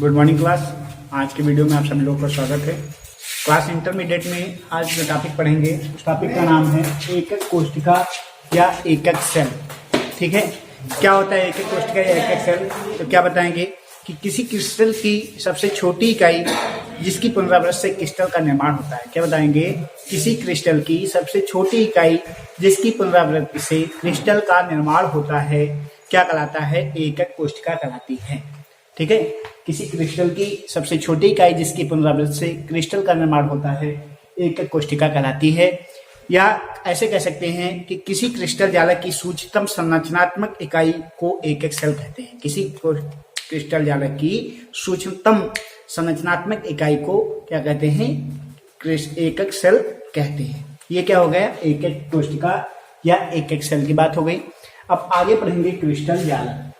Good morning class. आज के video में आप सभी लोगों का स्वागत है। क्लास इंटरमीडिएट में आज जो टॉपिक पढ़ेंगे उस टॉपिक का नाम है एकक कोष्ठिका या एकक सेल। ठीक है, क्या होता है एकक कोष्ठिका या एकक सेल? तो क्या बताएंगे कि किसी क्रिस्टल की सबसे छोटी इकाई जिसकी पुनरावृत्ति से क्रिस्टल का निर्माण होता है। क्या बताएंगे? किसी क्रिस्टल की सबसे छोटी इकाई जिसकी पुनरावृत्ति से क्रिस्टल का निर्माण होता है क्या कहलाता है? एकक कोष्ठिका कहलाती है। ठीक है, किसी क्रिस्टल की सबसे छोटी इकाई जिसकी पुनरावृत्ति से क्रिस्टल का निर्माण होता है एकक कोष्ठिका कहलाती है। या ऐसे कह सकते हैं कि किसी क्रिस्टल जालक की सूक्ष्मतम संरचनात्मक इकाई को एकक सेल कहते हैं। किसी क्रिस्टल जालक की सूक्ष्मतम संरचनात्मक इकाई को क्या कहते हैं? एकक सेल कहते हैं। ये क्या हो गया? एकक कोष्ठिका या एकक सेल की बात हो गई। अब आगे पढ़ेंगे क्रिस्टल जालक।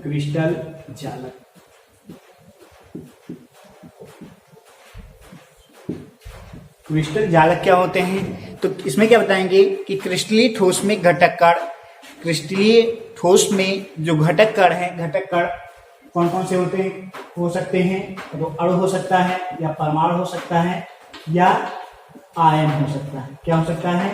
क्रिस्टल जालक क्रिस्टल जालक क्या होते हैं? तो इसमें क्या बताएंगे कि क्रिस्टलीय ठोस में घटक कण, क्रिस्टलीय ठोस में जो घटक कण है, घटक कण कौन कौन से होते हैं? हो सकते हैं तो अणु हो सकता है या परमाणु हो सकता है या आयन हो सकता है। क्या हो सकता है?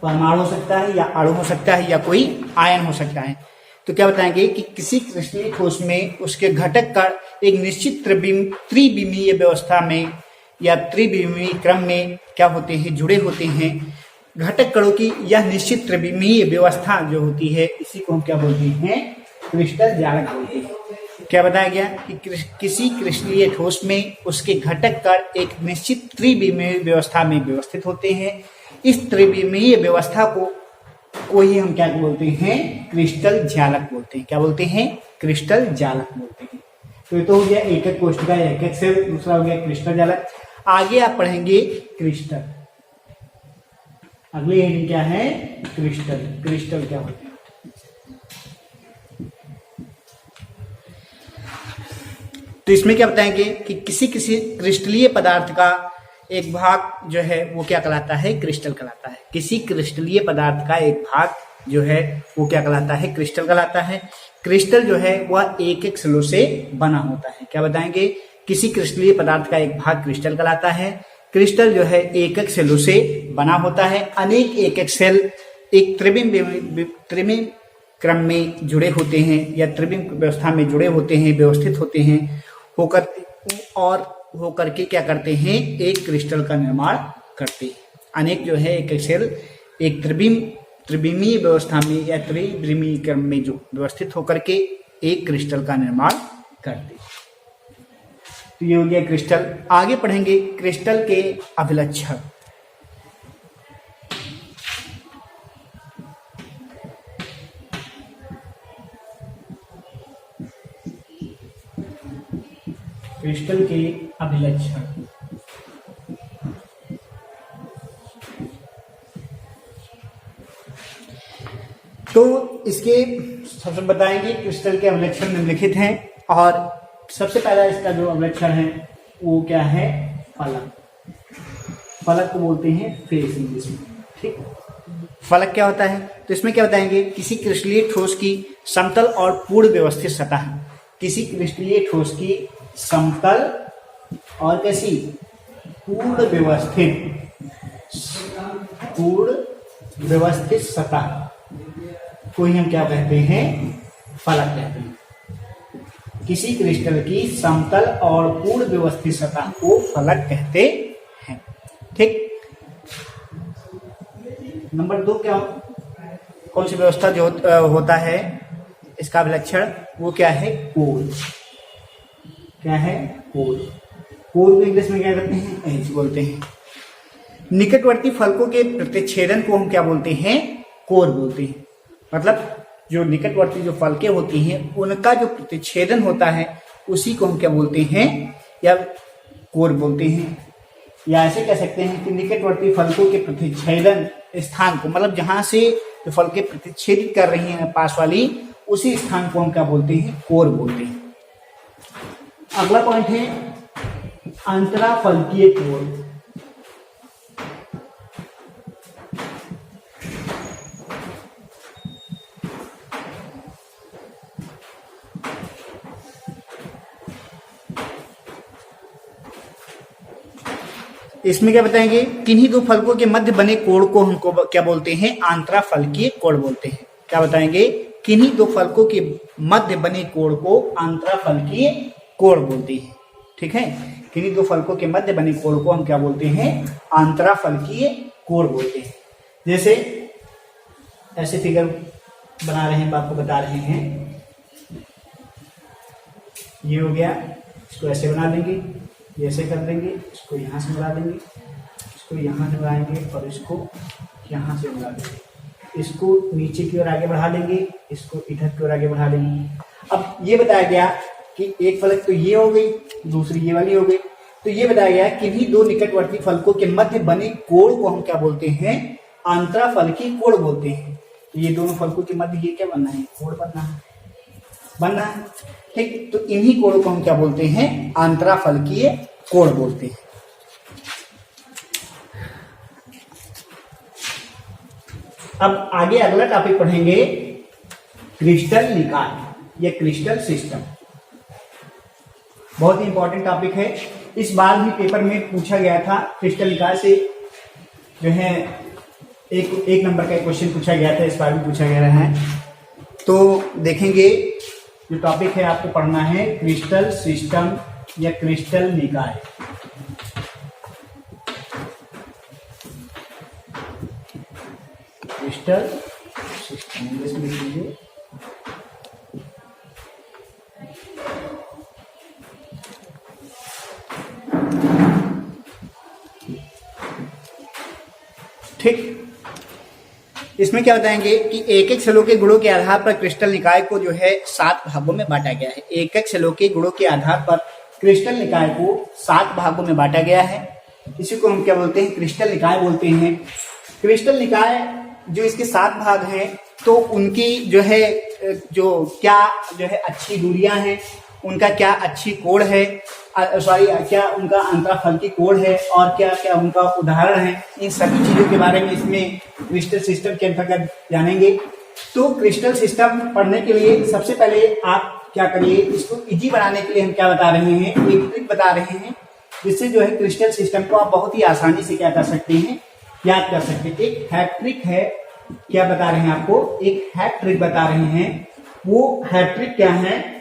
परमाणु हो सकता है या अणु हो सकता है या कोई आयन हो सकता है। तो क्या बताएंगे कि किसी क्रिस्टलीय ठोस में उसके घटक कण एक निश्चित त्रिविमीय व्यवस्था में या त्रिविमीय क्रम में क्या होते हैं? जुड़े होते हैं। घटक कणों की यह निश्चित त्रिविमीय व्यवस्था जो होती है इसी को हम क्या बोलते हैं? क्रिस्टल जालक बोलते हैं। क्या बताया गया कि किसी क्रिस्टलीय ठोस में उसके घटक कण एक निश्चित त्रिविमीय व्यवस्था में व्यवस्थित होते हैं। इस त्रिविमीय व्यवस्था को ही हम क्या बोलते हैं? क्रिस्टल जालक बोलते हैं। क्या बोलते हैं? क्रिस्टल जालक बोलते हैं। तो ये तो हो गया एकक कोष्ठिका या एकक सेल, दूसरा हो गया क्रिस्टल जालक। आगे आप पढ़ेंगे क्रिस्टल। अगली हेडिंग क्या है? क्रिस्टल। क्रिस्टल क्या होते हैं? तो इसमें क्या बताएंगे कि किसी क्रिस्टलीय पदार्थ का एक भाग जो है वो क्या कहलाता है? क्रिस्टल कहलाता है। किसी क्रिस्टलीय पदार्थ का एक भाग जो है वो क्या कहलाता है? क्रिस्टल कहलाता है। क्रिस्टल जो है वह एकक सेलों से बना होता है। क्या बताएंगे? किसी क्रिस्टलीय पदार्थ का एक भाग क्रिस्टल कहलाता है। क्रिस्टल जो है एकक सेलों से बना होता है। अनेक एकक सेल एक त्रिविम क्रम में जुड़े होते हैं या त्रिविम व्यवस्था में जुड़े होते हैं, व्यवस्थित होते हैं होकर के क्या करते हैं? एक क्रिस्टल का निर्माण करते हैं। अनेक जो है एकक सेल एक त्रिविमीय व्यवस्था में या त्रिविमीय क्रम में जो व्यवस्थित होकर के एक क्रिस्टल का निर्माण करते हैं। तो ये हो गया क्रिस्टल। आगे पढ़ेंगे क्रिस्टल के अभिलक्षण। क्रिस्टल के अभिलक्षण। तो इसके सबसे बताएंगे क्रिस्टल के अभिलक्षण निम्नलिखित हैं और सबसे पहला इसका जो अभिलक्षण है वो क्या है? फलक। फलक को बोलते हैं फेस इंग्लिश में। ठीक, फलक क्या होता है? तो इसमें क्या बताएंगे? किसी क्रिस्टलीय ठोस की समतल और पूर्ण व्यवस्थित सतह। किसी क्रिस्टलीय ठोस की समतल और कैसी? पूर्ण व्यवस्थित सतह को ही हम क्या कहते हैं? फलक कहते हैं। किसी क्रिस्टल की समतल और पूर्ण व्यवस्थित सतह को फलक कहते हैं। ठीक, नंबर 2 क्या कौन सी व्यवस्था जो होता है इसका अभिलक्षण? वो क्या है? कोर। क्या है? कोर। कोर को इंग्लिश में क्या कहते हैं? एज बोलते हैं। निकटवर्ती फलकों के प्रतिच्छेदन को हम क्या बोलते हैं? कोर बोलते हैं। मतलब जो निकटवर्ती जो फलकें होती हैं उनका जो प्रतिच्छेदन होता है उसी को हम क्या बोलते हैं? या कोर बोलते हैं। या ऐसे कह सकते हैं कि निकटवर्ती फलकों के प्रतिच्छेदन स्थान को, मतलब जहां से जो फलकें प्रतिच्छेदित कर रही हैं पास वाली, उसी स्थान को हम क्या बोलते हैं? कोर बोलते हैं। अगला पॉइंट है अंतराफलकीय कोर। इसमें क्या बताएंगे, किन्हीं दो फलकों के मध्य बने कोण को हमको क्या बोलते हैं, आंतराफलकीय कोण बोलते हैं। क्या बताएंगे, किन्हीं दो फलकों के मध्य बने कोण को आंतराफलकीय कोण बोलते हैं। ठीक है, किन्हीं दो फलकों के मध्य बने कोण को हम क्या बोलते हैं, आंतराफलकीय कोण बोलते हैं। जैसे ऐसे फिगर बना रहे हैं, आपको बता रहे हैं, ये हो गया, इसको ऐसे बना देंगे, ये ऐसे कर देंगे, इसको यहाँ से मिला देंगे, इसको यहाँ से मिलाएंगे और इसको यहाँ से मिला देंगे, इसको नीचे की ओर आगे बढ़ा लेंगे, इसको इधर की ओर आगे बढ़ा लेंगे। अब ये बताया गया कि एक फलक तो ये हो गई, दूसरी ये वाली हो गई, तो ये बताया गया किन्हीं दो निकटवर्ती फलकों के मध्य बने कोण को हम क्या बोलते हैं, आंतराफलकीय कोण बोलते हैं। ये दोनों फलकों के मध्य ये क्या बनना है, कोण बनना है। ठीक, तो इन्हीं कोणों को हम क्या बोलते हैं, आंतराफलकीय कोण बोलते हैं। अब आगे अगला टॉपिक पढ़ेंगे, क्रिस्टल निकाय या क्रिस्टल सिस्टम। बहुत ही इंपॉर्टेंट टॉपिक है, इस बार भी पेपर में पूछा गया था। क्रिस्टल निकाय से जो है एक नंबर का क्वेश्चन पूछा गया था, इस बार भी पूछा गया है। तो देखेंगे, जो टॉपिक है आपको पढ़ना है, क्रिस्टल सिस्टम या क्रिस्टल निकाय। क्रिस्टल सिस्टम इंग्लिश में लिख लीजिए। ठीक, इसमें क्या बताएंगे कि एक एक सेलों के गुणों के आधार पर क्रिस्टल निकाय को जो है 7 भागों में बांटा गया है। एक एक सेलों के गुणों के आधार पर क्रिस्टल निकाय को 7 भागों में बांटा गया है। इसी को हम क्या बोलते हैं, क्रिस्टल निकाय बोलते हैं। क्रिस्टल निकाय जो इसके 7 भाग हैं, तो उनकी जो है क्या जो है अच्छी दूरियां हैं, उनका क्या अच्छी कोण है, क्या उनका अंतराफलकीय कोण है, और क्या क्या उनका उदाहरण है, इन सभी चीजों के बारे में इसमें क्रिस्टल सिस्टम के अंतर्गत जानेंगे। तो क्रिस्टल सिस्टम पढ़ने के लिए सबसे पहले आप क्या करिए, इसको इजी बनाने के लिए हम क्या बता रहे हैं, एक ट्रिक बता रहे हैं, जिससे जो है क्रिस्टल सिस्टम को आप बहुत ही आसानी से क्या कर सकते हैं, याद कर सकते हैं। एक हैट्रिक है, क्या बता रहे हैं आपको, एक हैट्रिक बता रहे हैं। वो हैट्रिक क्या है,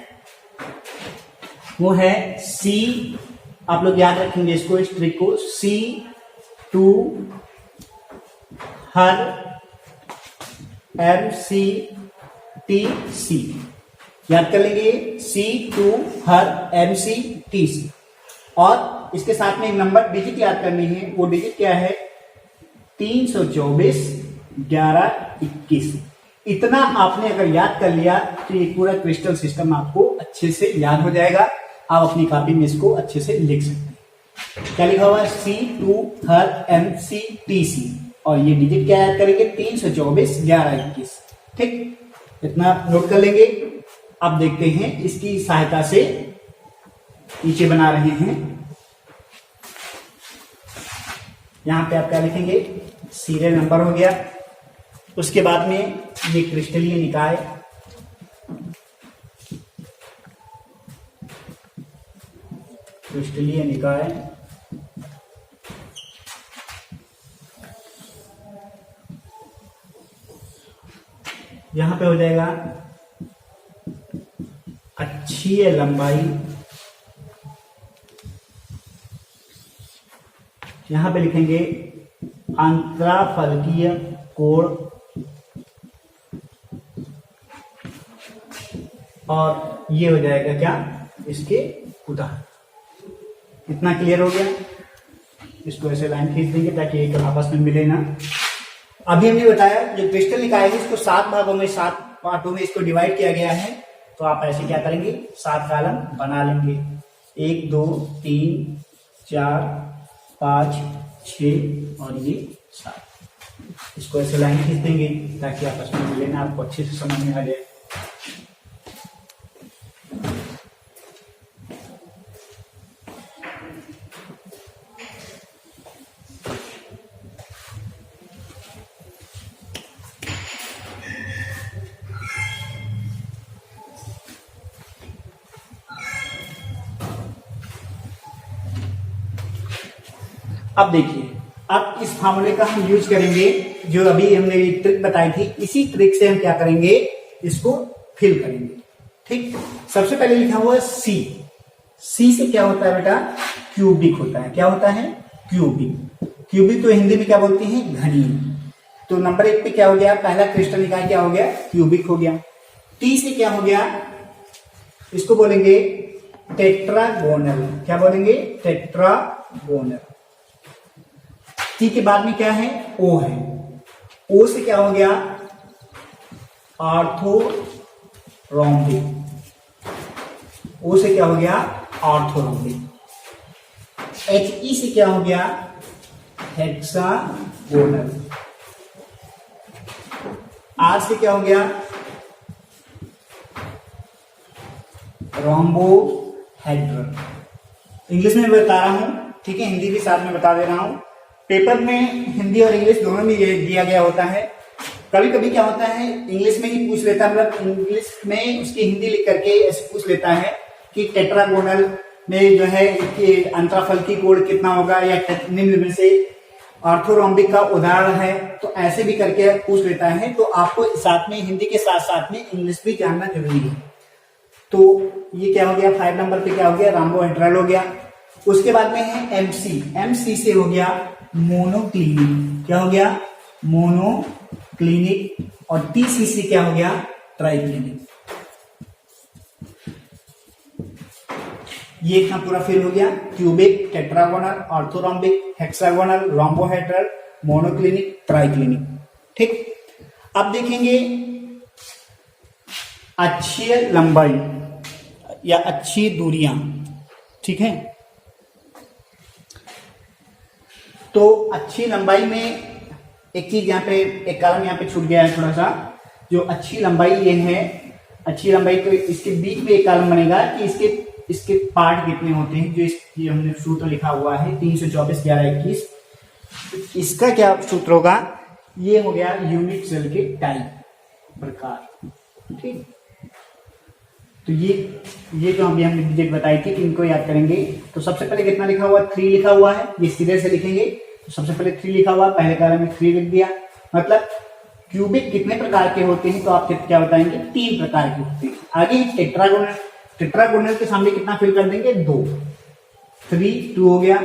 वो है C, आप लोग याद रखेंगे इसको, इस ट्रिक को, C2 हर MCTC, याद कर लेंगे, C2 हर MCTC। और इसके साथ में एक नंबर डिजिट याद करनी है, वो डिजिट क्या है, 324 11 21। इतना आपने अगर याद कर लिया तो ये पूरा क्रिस्टल सिस्टम आपको अच्छे से याद हो जाएगा। आप अपनी कॉपी में इसको अच्छे से लिख सकते हैं। क्या लिखा हुआ है, C2 हर MCTC, और ये डिजिट क्या याद करेंगे, 324 11 21। ठीक, इतना नोट कर लेंगे। अब देखते हैं, इसकी सहायता से नीचे बना रहे हैं। यहां पे आप क्या लिखेंगे, सीरियल नंबर हो गया, उसके बाद में ये क्रिस्टलीय निकाय, क्रिस्टलीय निकाय, यहां पे हो जाएगा अक्षीय लंबाई, यहां पे लिखेंगे अंतराफलकीय कोण, और ये हो जाएगा क्या, इसके उदाहरण। इतना क्लियर हो गया। इसको ऐसे लाइन खींच देंगे ताकि एक आपस में मिले ना। अभी हमने बताया जो क्रिस्टल निकाय है, इसको 7 भागों में, 7 पार्टों में इसको डिवाइड किया गया है। तो आप ऐसे क्या करेंगे, 7 कॉलम बना लेंगे, 1 2 3 4 5 6 और ये 7। इसको ऐसे लाइन खींच देंगे ताकि आपस में मिले ना, आपको अच्छे से समझ में आ जाए। अब देखिए, अब इस फार्मूले का हम यूज करेंगे, जो अभी हमने ये ट्रिक बताई थी, इसी ट्रिक से हम क्या करेंगे, इसको फिल करेंगे। ठीक, सबसे पहले लिखा हुआ है सी। सी से क्या होता है बेटा, क्यूबिक होता है। क्या होता है, क्यूबिक। क्यूबिक तो हिंदी में क्या बोलते हैं, घनी। तो नंबर 1 पे क्या हो गया, पहला क्रिस्टल निकाय क्या हो गया, क्यूबिक हो गया। टी से क्या हो गया, इसको बोलेंगे टेट्रागोनल। क्या बोलेंगे, टेट्रागोनल। टी के बाद में क्या है, ओ है। ओ से क्या हो गया, ऑर्थोरोम्बिक। ओ से क्या हो गया, ऑर्थोरोम्बिक। एच ई से क्या हो गया, हेक्सागोनल। आर से क्या हो गया, रोम्बोहेड्रल। इंग्लिश में बता रहा हूं, ठीक है, हिंदी भी साथ में बता दे रहा हूं। पेपर में हिंदी और इंग्लिश दोनों में ये दिया गया होता है। कभी कभी क्या होता है, इंग्लिश में ही पूछ लेता है, मतलब इंग्लिश में उसकी हिंदी लिख करके ऐसे पूछ लेता है कि टेट्रागोनल में जो है कि अंतराफलकी कोण कितना होगा, या निम्न में से ऑर्थोरोम्बिक का उदाहरण है, तो ऐसे भी करके पूछ लेता है। तो आपको साथ में हिंदी के साथ साथ में इंग्लिश भी जानना जरूरी है। तो ये क्या हो गया, 5 नंबर पे क्या हो गया, रोम्बोहेड्रल हो गया। उसके बाद में है एमसी। एमसी से हो गया मोनोक्लिनिक। क्या हो गया, मोनोक्लिनिक। और टीसी से क्या हो गया, ट्राइक्लिनिक। ये इतना पूरा फिल हो गया, cubic, tetragonal, orthorhombic, hexagonal, rhombohedral, monoclinic, triclinic. ठीक, अब देखेंगे अक्षीय लंबाई या अक्षीय दूरियां। ठीक है, तो अक्षीय लंबाई में एक चीज यहाँ पे, एक कॉलम यहाँ पे छूट गया है थोड़ा सा। जो अक्षीय लंबाई ये है, अक्षीय लंबाई, तो इसके बीच में एक कॉलम बनेगा कि इसके पार्ट कितने होते हैं। जो ये हमने सूत्र लिखा हुआ है 324 11 21, इसका क्या सूत्र होगा, ये हो गया यूनिट सेल के टाइप प्रकार। ठीक, तो ये जो अभी हमने डिजिट बताई थी कि इनको याद करेंगे। तो सबसे पहले कितना लिखा हुआ है, 3 लिखा हुआ है। ये सीधे से लिखेंगे, तो सबसे पहले 3 लिखा हुआ, पहले कॉलम में 3 लिख दिया। मतलब क्यूबिक कितने प्रकार के होते हैं, तो आप क्या बताएंगे, 3 प्रकार के होते हैं। आगे टेट्रागोनल। टेट्रागोनल के सामने कितना फिल कर देंगे, 2। 2 हो गया।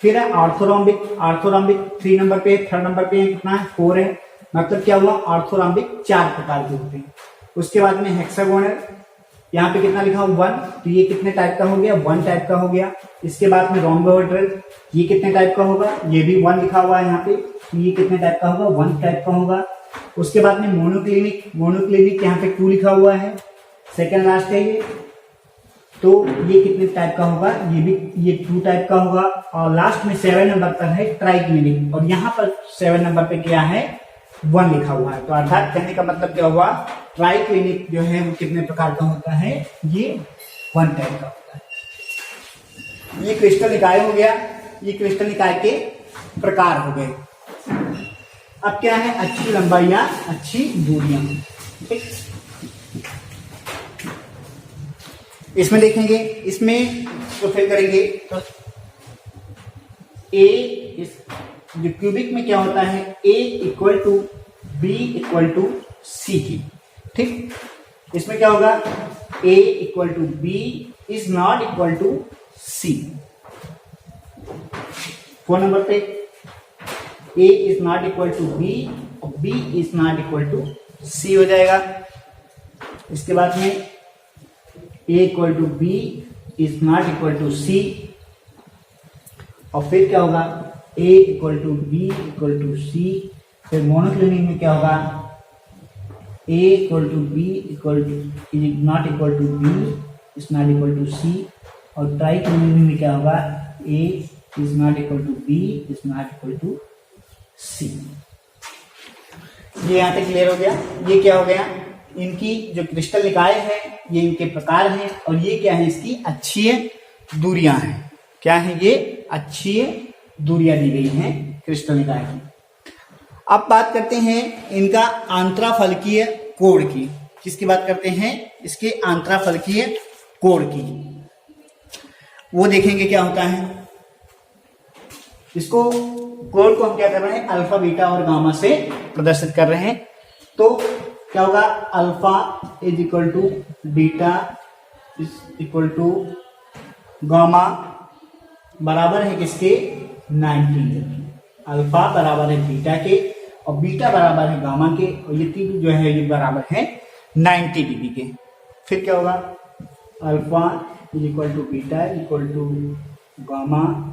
फिर है ऑर्थोरोम्बिक। ऑर्थोरोम्बिक 3 नंबर पे, 3rd नंबर पे कितना है, 4 है। मतलब क्या हुआ, ऑर्थोरोम्बिक 4 प्रकार के होते हैं। उसके बाद में हेक्सागोनल, यहाँ पे कितना लिखा हुआ, 1, तो ये कितने टाइप का हो गया, 1 टाइप का हो गया। इसके बाद में रोम्बोहेड्रल, ये कितने टाइप का होगा, ये भी 1 लिखा हुआ है यहाँ पे, तो ये कितने टाइप का होगा, 1 टाइप का होगा। उसके बाद में मोनोक्लिनिक। मोनोक्लिनिक यहाँ पे 2 लिखा हुआ है, सेकंड लास्ट है ये, तो ये कितने टाइप का होगा, ये 2 टाइप का होगा। और लास्ट में 7 नंबर पर है ट्राइक्लिनिक, और यहाँ पर 7 नंबर पे क्या है, 1 लिखा हुआ है। तो अर्थात कहने का मतलब क्या हुआ, ट्राइक्लिनिक जो है वो कितने प्रकार का होता है, ये 1 टाइप का होता है। ये क्रिस्टल निकाय हो गया, ये क्रिस्टल निकाय के प्रकार हो गए। अब क्या है, अच्छी लंबाई या अच्छी दूरियां। ठीक, इसमें देखेंगे, इसमें तो फिर करेंगे तो ए, इस जो क्यूबिक में क्या होता है, A equal to B equal to C की। ठीक, इसमें क्या होगा, A equal to B is not equal to C। 4 number पे A is not equal to B और B is not equal to C हो जाएगा। इसके बाद में A equal to B is not equal to C, और फिर क्या होगा, A equal to B equal to C। फिर मोनोक्लिनिक में क्या होगा, A equal to B equal to is not equal to B is not equal to C, और triclinic में क्या होगा, A is not equal to B is not equal to C। ये यहाँ तक क्लियर हो गया। ये क्या हो गया, इनकी जो क्रिस्टल निकाय है, ये इनके प्रकार हैं, और ये क्या है, इसकी अक्षीय दूरियां हैं। क्या है, ये अक्षीय दूरियां दी गई हैं क्रिस्टल निकाय की। अब बात करते हैं इनका आंतराफलकीय कोण की। किसकी बात करते हैं, इसके आंतराफलकीय कोण की। वो देखेंगे क्या होता है, इसको कोड को हम क्या कर रहे हैं, अल्फा बीटा और गामा से प्रदर्शित कर रहे हैं। तो क्या होगा, alpha is equal to beta is equal to gamma बराबर है किसके, 90। अल्फा बराबर है बीटा के और बीटा बराबर है गामा के, और ये तीन जो है ये बराबर है 90 डिग्री के। फिर क्या होगा, alpha is equal to beta equal to gamma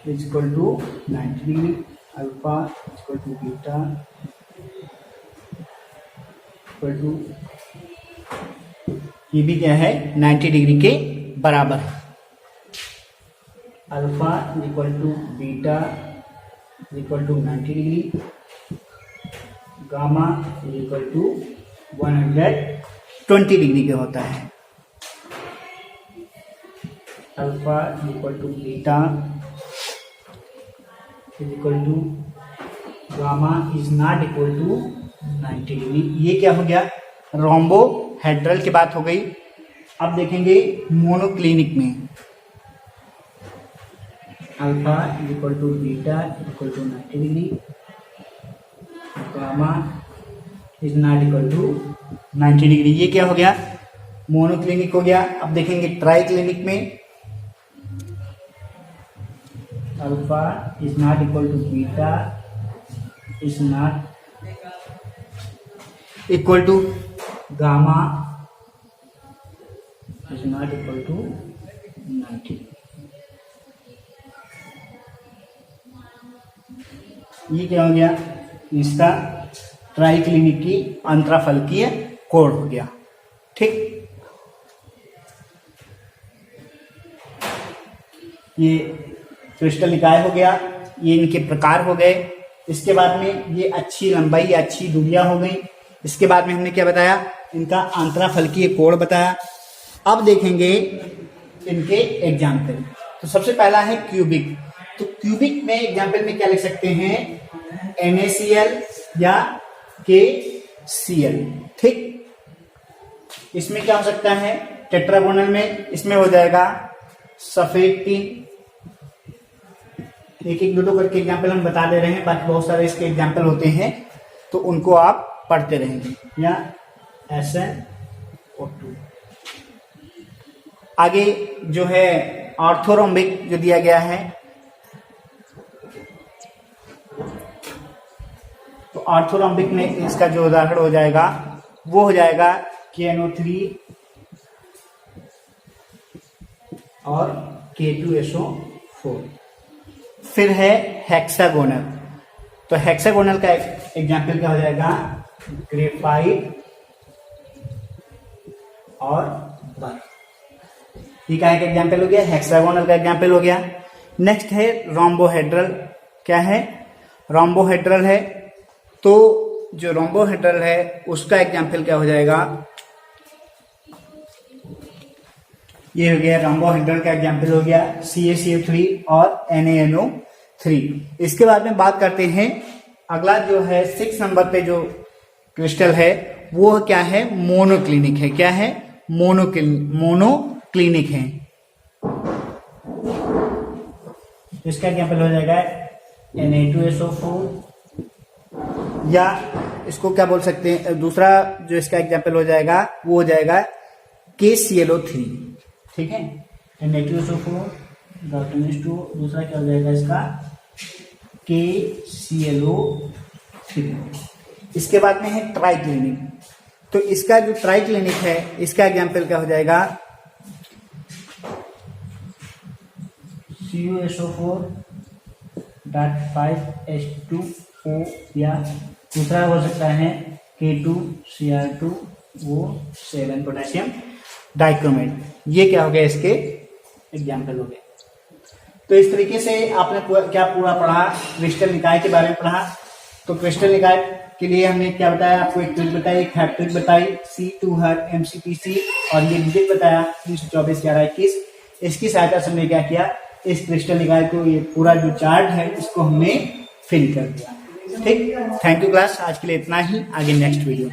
is equal to 90 degree, alpha equal to beta equal to, ये भी क्या है 90 डिग्री के बराबर है। Alpha equal to beta equal to 90 degree, gamma equal to 120 degree के होता है। Alpha equal to beta equal to gamma is not equal to 90 degree. ये क्या हो गया, रोम्बोहेड्रल की बात हो गई। अब देखेंगे मोनोक्लिनिक में, alpha equal to beta equal to 90 degree, gamma is not equal to 90 degree. ये क्या हो गया, मोनोक्लिनिक हो गया। अब देखेंगे ट्राई क्लिनिक में, alpha is not equal to beta is not equal to gamma is not equal to 90। ये क्या हो गया, इसका ट्राई क्लिनिक की अंतराफलकीय कोण हो गया। ठीक, ये क्रिस्टल निकाय हो गया, ये इनके प्रकार हो गए। इसके बाद में ये अच्छी लंबाई या अच्छी दूरियां हो गई। इसके बाद में हमने क्या बताया, इनका अंतराफलकीय कोण बताया। अब देखेंगे इनके एग्जाम्पल। तो सबसे पहला है क्यूबिक। तो क्यूबिक में एग्जाम्पल में क्या लिख सकते हैं, NaCl या KCl। ठीक, इसमें क्या हो सकता है, टेट्रागोनल में इसमें हो जाएगा सफेद टीन। एक एक दो करके एग्जाम्पल हम बता दे रहे हैं, बाकी बहुत सारे इसके एग्जाम्पल होते हैं तो उनको आप पढ़ते रहेंगे। या SnO2। आगे जो है ऑर्थोरोम्बिक जो दिया गया है, तो ऑर्थोरोम्बिक में इसका जो उदाहरण हो जाएगा वो हो जाएगा KNO3 और K2SO4। फिर है हेक्सागोनल। तो हेक्सागोनल का एग्जाम्पल क्या हो जाएगा, ग्रेफाइट और बर्फ। ये का एक एग्जाम्पल हो गया, हेक्सागोनल का एग्जाम्पल हो गया। नेक्स्ट है रोम्बोहेड्रल। क्या है, रोम्बोहेड्रल है। तो जो रोम्बोहेड्रल है उसका एग्जाम्पल क्या हो जाएगा, ये हो गया रोम्बोहेड्रल का एग्जाम्पल हो गया CaCO3 और NaNO3। इसके बाद में बात करते हैं, अगला जो है 6 नंबर पे जो क्रिस्टल है वो क्या है, मोनोक्लिनिक है। क्या है, मोनोक्लिनिक है। इसका एग्जाम्पल हो जाएगा Na2SO4, या इसको क्या बोल सकते हैं, दूसरा जो इसका एग्जाम्पल हो जाएगा वो हो जाएगा KClO3। ठीक है, Na2SO4 दूसरा क्या हो जाएगा इसका KClO3। इसके बाद में है ट्राई क्लिनिक। तो इसका जो ट्राई क्लिनिक है इसका एग्जाम्पल क्या हो जाएगा, CuSO4.5H2O, या दूसरा हो सकता है K2Cr2O7 पोटेशियम डाइक्रोमेट। ये क्या हो गया, इसके एग्जाम्पल हो गए। तो इस तरीके से आपने क्या पूरा पढ़ा, क्रिस्टल निकाय के बारे में पढ़ा। तो क्रिस्टल निकाय के लिए हमने क्या बताया, आपको एक ट्रिक बताई, एक हैट्रिक बताई, C2 हर MCPC, और ये डिजिट बताया 3241121। इसकी सहायता से हमने क्या किया, इस क्रिस्टल निकाय को, ये पूरा जो चार्ट है इसको हमने फिल कर दिया। ठीक, थैंक यू क्लास, आज के लिए इतना ही। आगे नेक्स्ट वीडियो।